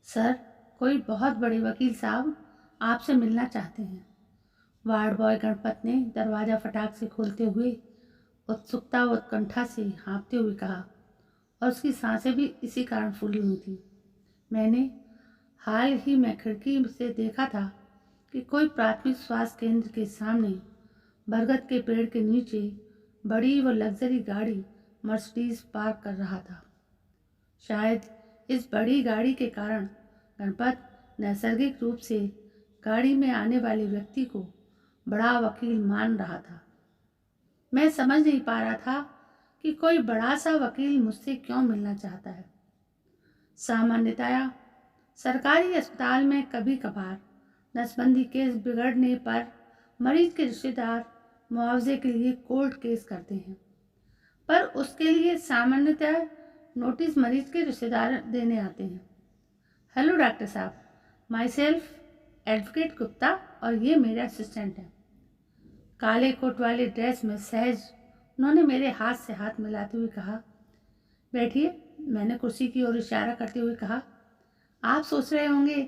Sir, कोई बहुत बड़े वकील साहब आपसे मिलना चाहते हैं। वार्ड बॉय गणपत ने दरवाज़ा फटाक से खोलते हुए उत्सुकता व उत्कंठा से हाँफते हुए कहा, और उसकी सांसें भी इसी कारण फूली हुई थी। मैंने हाल ही में खिड़की से देखा था कि कोई प्राथमिक स्वास्थ्य केंद्र के सामने बरगद के पेड़ के नीचे बड़ी व लग्जरी गाड़ी मर्सिडीज पार्क कर रहा था। शायद इस बड़ी गाड़ी के कारण गणपत नैसर्गिक रूप से गाड़ी में आने वाले व्यक्ति को बड़ा वकील मान रहा था। मैं समझ नहीं पा रहा था कि कोई बड़ा सा वकील मुझसे क्यों मिलना चाहता है। सामान्यतया सरकारी अस्पताल में कभी कभार नसबंदी केस बिगड़ने पर मरीज के रिश्तेदार मुआवजे के लिए कोर्ट केस करते हैं, पर उसके लिए सामान्यतः नोटिस मरीज के रिश्तेदार देने आते हैं। हेलो डॉक्टर साहब, माई सेल्फ एडवोकेट गुप्ता, और ये मेरे असिस्टेंट हैं। काले कोट वाले ड्रेस में सहज उन्होंने मेरे हाथ से हाथ मिलाते हुए कहा, बैठिए। मैंने कुर्सी की ओर इशारा करते हुए कहा, आप सोच रहे होंगे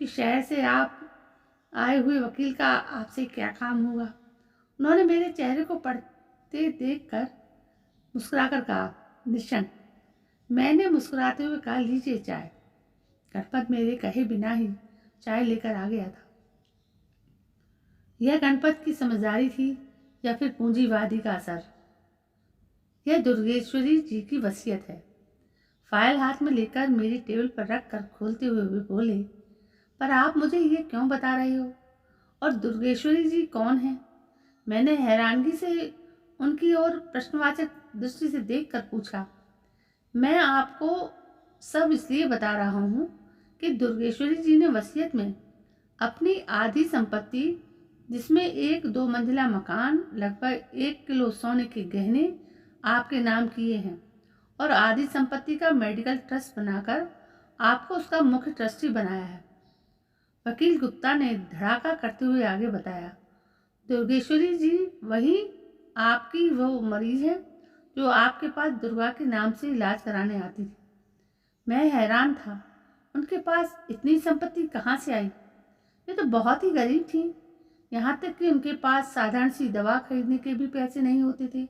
कि शहर से आप आए हुए वकील का आपसे क्या काम होगा। उन्होंने मेरे चेहरे को पढ़ते देखकर मुस्कुराकर कहा, निश्चिंत। मैंने मुस्कुराते हुए कहा, लीजिए चाय। गणपत मेरे कहे बिना ही चाय लेकर आ गया था। यह गणपत की समझदारी थी या फिर पूंजीवादी का असर? यह दुर्गेश्वरी जी की वसीयत है। फाइल हाथ में लेकर मेरी टेबल पर रख कर खोलते हुए वे बोले, पर आप मुझे ये क्यों बता रहे हो, और दुर्गेश्वरी जी कौन है? मैंने हैरानगी से उनकी ओर प्रश्नवाचक दृष्टि से देखकर पूछा। मैं आपको सब इसलिए बता रहा हूँ कि दुर्गेश्वरी जी ने वसीयत में अपनी आधी संपत्ति, जिसमें एक 2 मंजिला मकान, लगभग 1 किलो सोने के गहने आपके नाम किए हैं, और आधी संपत्ति का मेडिकल ट्रस्ट बनाकर आपको उसका मुख्य ट्रस्टी बनाया है। वकील गुप्ता ने धड़ाका करते हुए आगे बताया, दुर्गेश्वरी जी वही आपकी वो मरीज है जो आपके पास दुर्गा के नाम से इलाज कराने आती थी। मैं हैरान था, उनके पास इतनी संपत्ति कहाँ से आई? वे तो बहुत ही गरीब थी, यहाँ तक कि उनके पास साधारण सी दवा खरीदने के भी पैसे नहीं होते थे।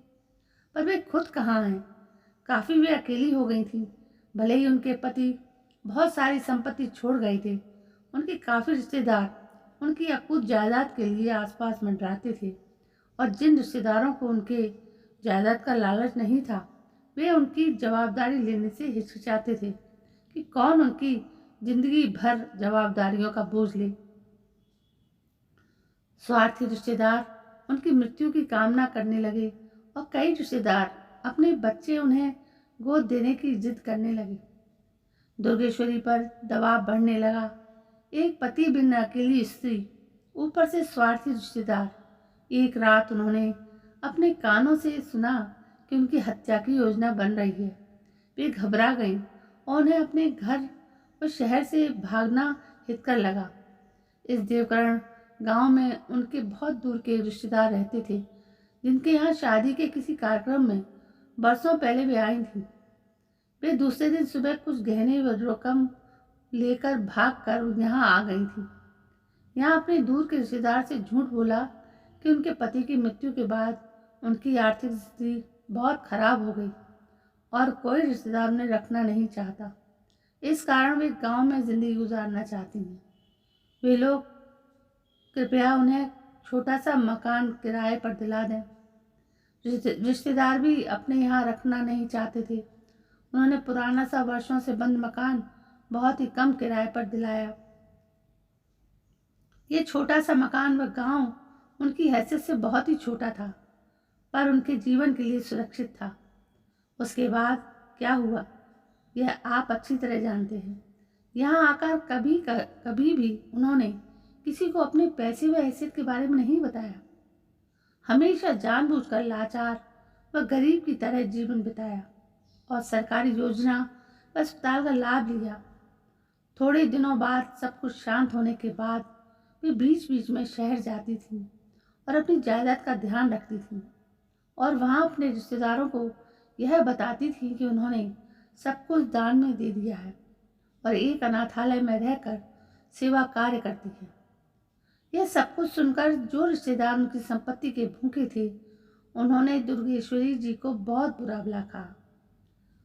पर वे खुद कहाँ हैं? काफ़ी वे अकेली हो गई थी। भले ही उनके पति बहुत सारी संपत्ति छोड़ गए थे, उनके काफ़ी रिश्तेदार उनकी अकूत जायदाद के लिए आसपास मंडराते थे, और जिन रिश्तेदारों को उनके जायदाद का लालच नहीं था, वे उनकी जवाबदारी लेने से हिचकिचाते थे कि कौन उनकी जिंदगी भर जवाबदारियों का बोझ ले। स्वार्थी रिश्तेदार उनकी मृत्यु की कामना करने लगे, और कई रिश्तेदार अपने बच्चे उन्हें गोद देने की जिद करने लगे। दुर्गेश्वरी पर दबाव बढ़ने लगा। एक पति बिन अकेली स्त्री, ऊपर से स्वार्थी रिश्तेदार। एक रात उन्होंने अपने कानों से सुना कि उनकी हत्या की योजना बन रही है। वे घबरा गईं और उन्हें अपने घर और शहर से भागना हितकर लगा। इस देवकरण गांव में उनके बहुत दूर के रिश्तेदार रहते थे, जिनके यहाँ शादी के किसी कार्यक्रम में बरसों पहले वे आई थी। वे दूसरे दिन सुबह कुछ गहने व रकम लेकर भाग कर यहाँ आ गई थी। यहाँ अपने दूर के रिश्तेदार से झूठ बोला कि उनके पति की मृत्यु के बाद उनकी आर्थिक स्थिति बहुत खराब हो गई और कोई रिश्तेदार उन्हें रखना नहीं चाहता। इस कारण वे गांव में जिंदगी गुजारना चाहती हैं। वे लोग कृपया उन्हें छोटा सा मकान किराए पर दिला दें। रिश्तेदार भी अपने यहाँ रखना नहीं चाहते थे। उन्होंने पुराना सा वर्षों से बंद मकान बहुत ही कम किराए पर दिलाया। ये छोटा सा मकान व गांव उनकी हैसियत से बहुत ही छोटा था, पर उनके जीवन के लिए सुरक्षित था। उसके बाद क्या हुआ यह आप अच्छी तरह जानते हैं। यहाँ आकर कभी भी उन्होंने किसी को अपने पैसे व हैसियत के बारे में नहीं बताया। हमेशा जानबूझकर लाचार व गरीब की तरह जीवन बिताया और सरकारी योजना व अस्पताल का लाभ लिया। थोड़े दिनों बाद सब कुछ शांत होने के बाद वे बीच बीच में शहर जाती थी और अपनी जायदाद का ध्यान रखती थी, और वहाँ अपने रिश्तेदारों को यह बताती थी कि उन्होंने सब कुछ दान में दे दिया है और एक अनाथालय में रहकर सेवा कार्य करती हैं। यह सब कुछ सुनकर जो रिश्तेदार उनकी संपत्ति के भूखे थे, उन्होंने दुर्गेश्वरी जी को बहुत बुरा भला कहा।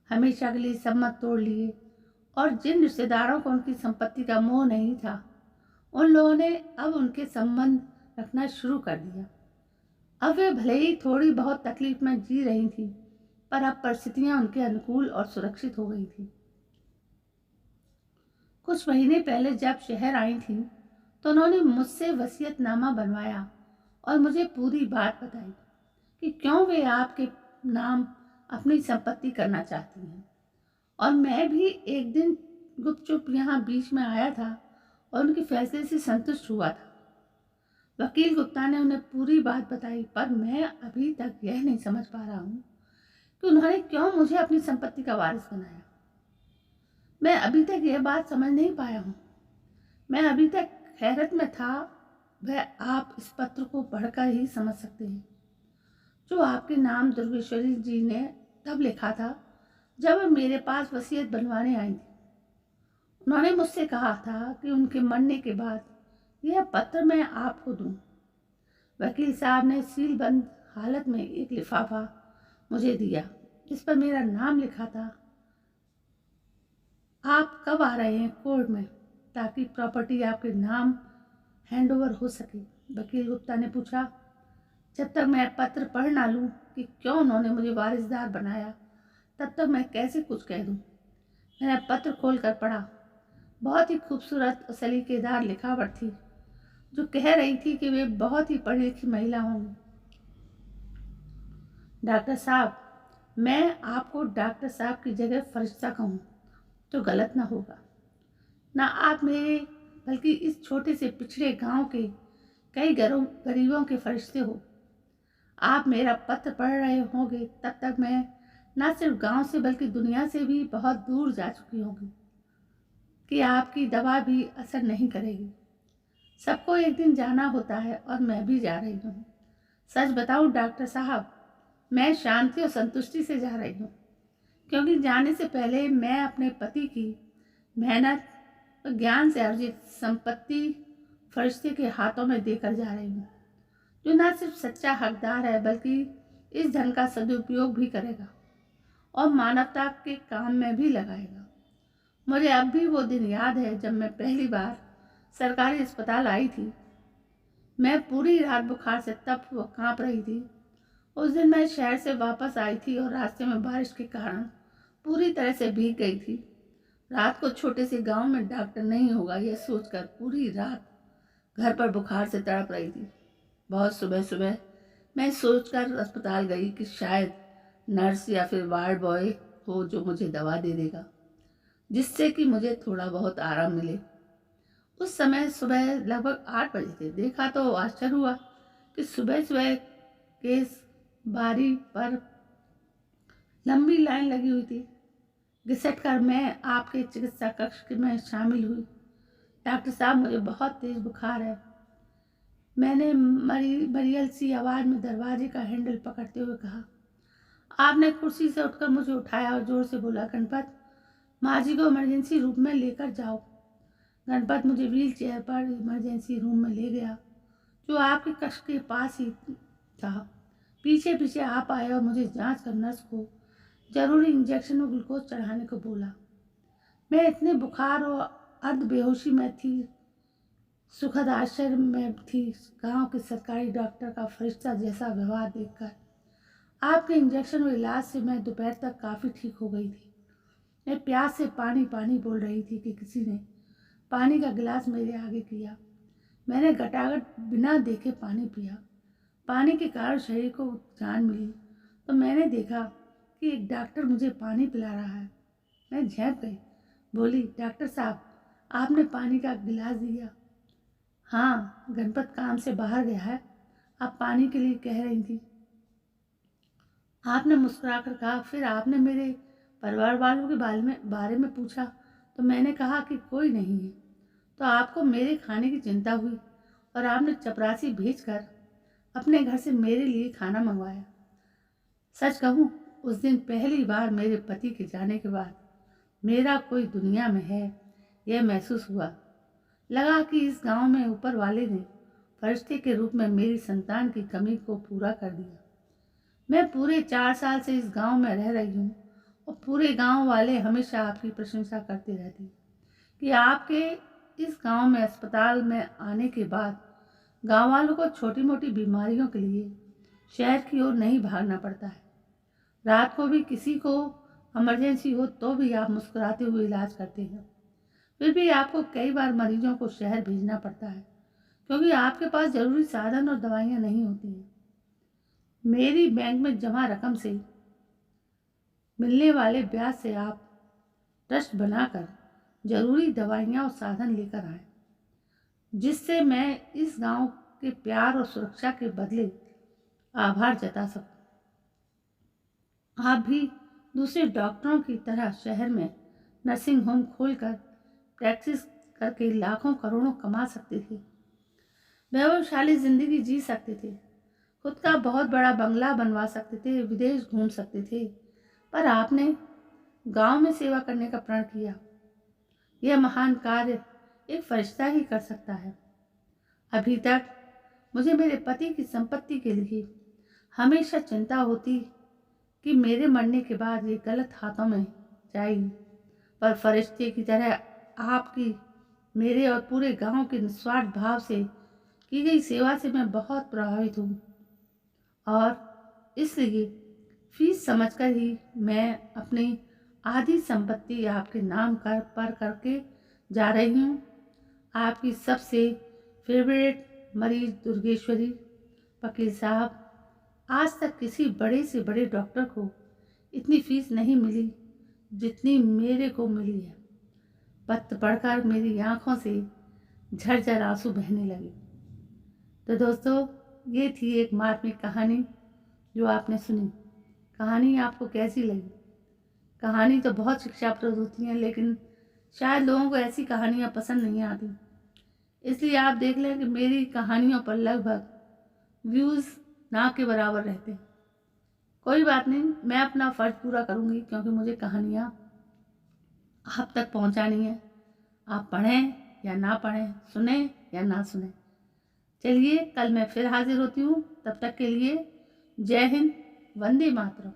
हमेशा के लिए सम्मत तोड़ लिए और जिन रिश्तेदारों को उनकी संपत्ति का मोह नहीं था, उन लोगों ने अब उनके संबंध रखना शुरू कर दिया। अब वे भले ही थोड़ी बहुत तकलीफ में जी रही थी, पर अब परिस्थितियां उनके अनुकूल और सुरक्षित हो गई थी। कुछ महीने पहले जब शहर आई थी तो उन्होंने मुझसे वसीयतनामा बनवाया और मुझे पूरी बात बताई कि क्यों वे आपके नाम अपनी संपत्ति करना चाहती हैं। और मैं भी एक दिन गुपचुप यहाँ बीच में आया था और उनके फैसले से संतुष्ट हुआ था। वकील गुप्ता ने उन्हें पूरी बात बताई, पर मैं अभी तक यह नहीं समझ पा रहा हूँ कि उन्होंने क्यों मुझे अपनी संपत्ति का वारिस बनाया। मैं अभी तक यह बात समझ नहीं पाया हूँ। मैं अभी तक हैरत में था। वह आप इस पत्र को पढ़कर ही समझ सकते हैं, जो आपके नाम दुर्गेश्वरी जी ने तब लिखा था जब वह मेरे पास वसीयत बनवाने आई थी। उन्होंने मुझसे कहा था कि उनके मरने के बाद यह पत्र मैं आपको दूं। वकील साहब ने सीलबंद हालत में एक लिफाफा मुझे दिया, जिस पर मेरा नाम लिखा था। आप कब आ रहे हैं कोर्ट में, ताकि प्रॉपर्टी आपके नाम हैंडओवर हो सके? वकील गुप्ता ने पूछा। जब तक मैं पत्र पढ़ ना लूं कि क्यों उन्होंने मुझे वारिसदार बनाया, तब तक मैं कैसे कुछ कह दूं। मैंने पत्र खोलकर पढ़ा। बहुत ही खूबसूरत और सलीकेदार लिखावट थी, जो कह रही थी कि वे बहुत ही पढ़ी लिखी महिला होंगी। डॉक्टर साहब, मैं आपको डॉक्टर साहब की जगह फरिश्ता कहूँ तो गलत ना होगा। ना आप मेरे, बल्कि इस छोटे से पिछड़े गांव के कई गरीबों के फरिश्ते हो। आप मेरा पत्र पढ़ रहे होंगे तब तक मैं ना सिर्फ गांव से बल्कि दुनिया से भी बहुत दूर जा चुकी होंगी कि आपकी दवा भी असर नहीं करेगी। सबको एक दिन जाना होता है और मैं भी जा रही हूँ। सच बताऊँ डॉक्टर साहब, मैं शांति और संतुष्टि से जा रही हूँ, क्योंकि जाने से पहले मैं अपने पति की मेहनत और ज्ञान से अर्जित संपत्ति फरिश्ते के हाथों में देकर जा रही हूँ, जो न सिर्फ सच्चा हकदार है बल्कि इस धन का सदुपयोग भी करेगा और मानवता के काम में भी लगाएगा। मुझे अब भी वो दिन याद है जब मैं पहली बार सरकारी अस्पताल आई थी। मैं पूरी रात बुखार से तप व काँप रही थी। उस दिन मैं शहर से वापस आई थी और रास्ते में बारिश के कारण पूरी तरह से भीग गई थी। रात को छोटे से गांव में डॉक्टर नहीं होगा, यह सोचकर पूरी रात घर पर बुखार से तड़प रही थी। बहुत सुबह सुबह मैं सोचकर अस्पताल गई कि शायद नर्स या फिर वार्ड बॉय हो जो मुझे दवा दे देगा, जिससे कि मुझे थोड़ा बहुत आराम मिले। उस समय सुबह लगभग 8 बजे थे। देखा तो आश्चर्य हुआ कि सुबह सुबह केस बारी पर लंबी लाइन लगी हुई थी। घिसट कर मैं आपके चिकित्सा कक्ष में शामिल हुई। डॉक्टर साहब, मुझे बहुत तेज बुखार है, मैंने मरियल सी आवाज़ में दरवाजे का हैंडल पकड़ते हुए कहा। आपने कुर्सी से उठकर मुझे उठाया और जोर से बोला, गणपत, माँ जी को इमरजेंसी रूम में लेकर जाओ। गणपत मुझे व्हील चेयर पर इमरजेंसी रूम में ले गया, जो आपके कक्ष के पास ही था। पीछे पीछे आप आए और मुझे जांच कर नर्स को जरूरी इंजेक्शन और ग्लूकोज चढ़ाने को बोला। मैं इतने बुखार और अर्ध बेहोशी में थी, सुखद आश्चर्य में थी गांव के सरकारी डॉक्टर का फरिश्ता जैसा व्यवहार देखकर। आपके इंजेक्शन और इलाज से मैं दोपहर तक काफ़ी ठीक हो गई थी। मैं प्यास से पानी पानी बोल रही थी कि किसी ने पानी का गिलास मेरे आगे किया। मैंने घटाघट बिना देखे पानी पिया। पानी के कारण शरीर को जान मिली तो मैंने देखा कि एक डॉक्टर मुझे पानी पिला रहा है। मैं झेंप गई, बोली, डॉक्टर साहब, आपने पानी का गिलास दिया? हाँ, गणपत काम से बाहर गया है, आप पानी के लिए कह रही थी। आपने मुस्कुराकर कहा। फिर आपने मेरे परिवार वालों के बारे में पूछा तो मैंने कहा कि कोई नहीं है। तो आपको मेरे खाने की चिंता हुई और आपने चपरासी भेजकर अपने घर से मेरे लिए खाना मंगवाया। सच कहूँ, उस दिन पहली बार मेरे पति के जाने के बाद मेरा कोई दुनिया में है यह महसूस हुआ। लगा कि इस गांव में ऊपर वाले ने फरिश्ते के रूप में मेरी संतान की कमी को पूरा कर दिया। मैं पूरे 4 साल से इस गांव में रह रही हूँ और पूरे गांव वाले हमेशा आपकी प्रशंसा करते रहते हैं कि आपके इस गांव में अस्पताल में आने के बाद गांव वालों को छोटी मोटी बीमारियों के लिए शहर की ओर नहीं भागना पड़ता है। रात को भी किसी को इमरजेंसी हो तो भी आप मुस्कुराते हुए इलाज करते हैं। फिर भी आपको कई बार मरीजों को शहर भेजना पड़ता है क्योंकि आपके पास जरूरी साधन और दवाइयाँ नहीं होती हैं। मेरी बैंक में जमा रकम से मिलने वाले ब्याज से आप ट्रस्ट बनाकर जरूरी दवाइयाँ और साधन लेकर आए, जिससे मैं इस गांव के प्यार और सुरक्षा के बदले आभार जता सकूं। आप भी दूसरे डॉक्टरों की तरह शहर में नर्सिंग होम खोलकर प्रैक्टिस करके लाखों करोड़ों कमा सकते थे, वैभवशाली जिंदगी जी सकते थे, खुद का बहुत बड़ा बंगला बनवा सकते थे, विदेश घूम सकते थे। पर आपने गांव में सेवा करने का प्रण किया। यह महान कार्य एक फरिश्ता ही कर सकता है। अभी तक मुझे मेरे पति की संपत्ति के लिए हमेशा चिंता होती कि मेरे मरने के बाद ये गलत हाथों में जाएगी, पर फरिश्ते की तरह आपकी, मेरे और पूरे गांव के निस्वार्थ भाव से की गई सेवा से मैं बहुत प्रभावित हूँ और इसलिए फीस समझकर ही मैं अपनी आधी संपत्ति आपके नाम पर करके जा रही हूँ। आपकी सबसे फेवरेट मरीज दुर्गेश्वरी। वकील साहब, आज तक किसी बड़े से बड़े डॉक्टर को इतनी फीस नहीं मिली जितनी मेरे को मिली है। पत्र पढ़कर मेरी आंखों से झरझर आंसू बहने लगे। तो दोस्तों, ये थी एक मार्मिक कहानी जो आपने सुनी। कहानी आपको कैसी लगी? कहानी तो बहुत शिक्षाप्रद होती हैं, लेकिन शायद लोगों को ऐसी कहानियाँ पसंद नहीं आती। इसलिए आप देख लें कि मेरी कहानियों पर लगभग व्यूज़ ना के बराबर रहते हैं। कोई बात नहीं, मैं अपना फ़र्ज पूरा करूँगी क्योंकि मुझे कहानियाँ आप तक पहुँचानी है। आप पढ़ें या ना पढ़ें, सुने या ना सुने। चलिए, कल मैं फिर हाजिर होती हूँ। तब तक के लिए जय हिंद, वंदे मातरम।